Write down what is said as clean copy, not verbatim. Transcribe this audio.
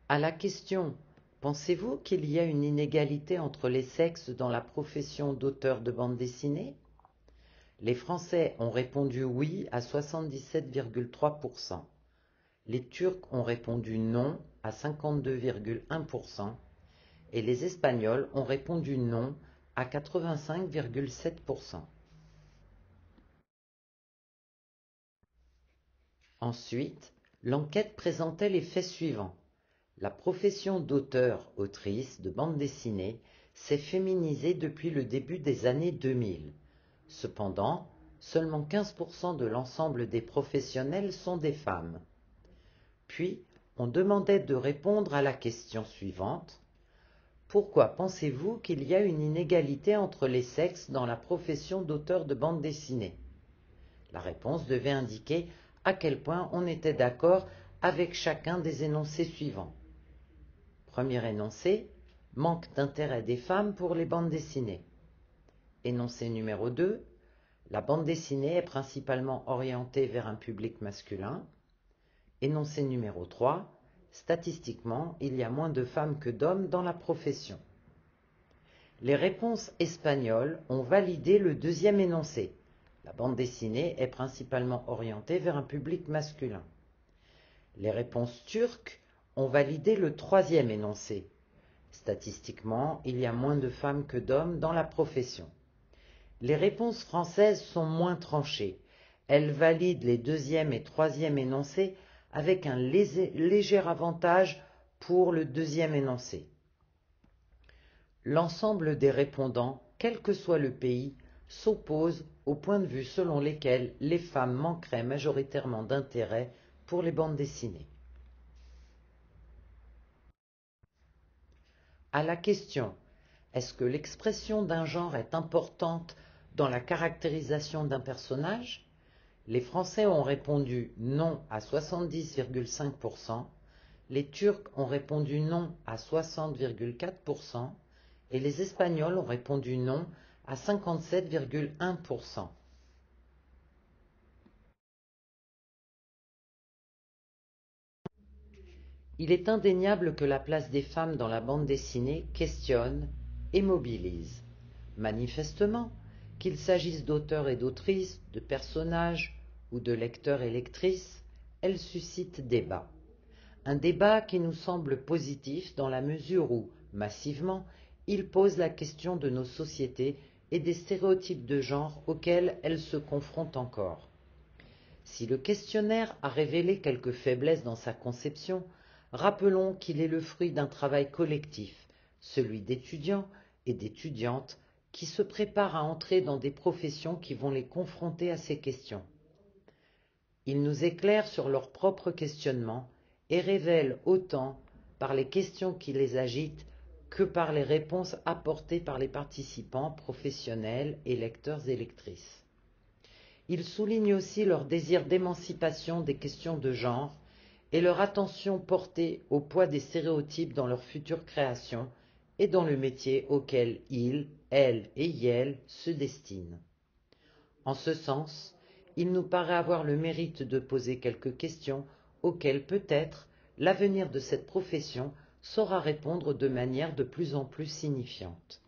À la question « Pensez-vous qu'il y a une inégalité entre les sexes dans la profession d'auteur de bande dessinée ?» Les Français ont répondu oui à 77,3%, les Turcs ont répondu non à 52,1% et les Espagnols ont répondu non à 85,7%. Ensuite, l'enquête présentait les faits suivants. La profession d'auteur-autrice de bande dessinée s'est féminisée depuis le début des années 2000. Cependant, seulement 15% de l'ensemble des professionnels sont des femmes. Puis, on demandait de répondre à la question suivante. Pourquoi pensez-vous qu'il y a une inégalité entre les sexes dans la profession d'auteur de bande dessinée? La réponse devait indiquer à quel point on était d'accord avec chacun des énoncés suivants. Premier énoncé, manque d'intérêt des femmes pour les bandes dessinées. Énoncé numéro 2, la bande dessinée est principalement orientée vers un public masculin. Énoncé numéro 3, statistiquement, il y a moins de femmes que d'hommes dans la profession. Les réponses espagnoles ont validé le deuxième énoncé. La bande dessinée est principalement orientée vers un public masculin. Les réponses turques ont validé le troisième énoncé. Statistiquement, il y a moins de femmes que d'hommes dans la profession. Les réponses françaises sont moins tranchées. Elles valident les deuxième et troisième énoncés avec un léger avantage pour le deuxième énoncé. L'ensemble des répondants, quel que soit le pays, s'opposent au point de vue selon lesquels les femmes manqueraient majoritairement d'intérêt pour les bandes dessinées. À la question « Est-ce que l'expression d'un genre est importante dans la caractérisation d'un personnage ?» Les Français ont répondu non à 70,5%, les Turcs ont répondu non à 60,4% et les Espagnols ont répondu non à 57,1%. Il est indéniable que la place des femmes dans la bande dessinée questionne et mobilise. Manifestement, qu'il s'agisse d'auteurs et d'autrices, de personnages ou de lecteurs et lectrices, elle suscite débat. Un débat qui nous semble positif dans la mesure où, massivement, il pose la question de nos sociétés et des stéréotypes de genre auxquels elles se confrontent encore. Si le questionnaire a révélé quelques faiblesses dans sa conception, rappelons qu'il est le fruit d'un travail collectif, celui d'étudiants et d'étudiantes qui se préparent à entrer dans des professions qui vont les confronter à ces questions. Il nous éclaire sur leurs propres questionnements et révèle autant par les questions qui les agitent que par les réponses apportées par les participants professionnels et lecteurs et lectrices. Il souligne aussi leur désir d'émancipation des questions de genre et leur attention portée au poids des stéréotypes dans leur future création et dans le métier auquel ils, elles et elles se destinent. En ce sens, il nous paraît avoir le mérite de poser quelques questions auxquelles peut-être l'avenir de cette profession saura répondre de manière de plus en plus signifiante.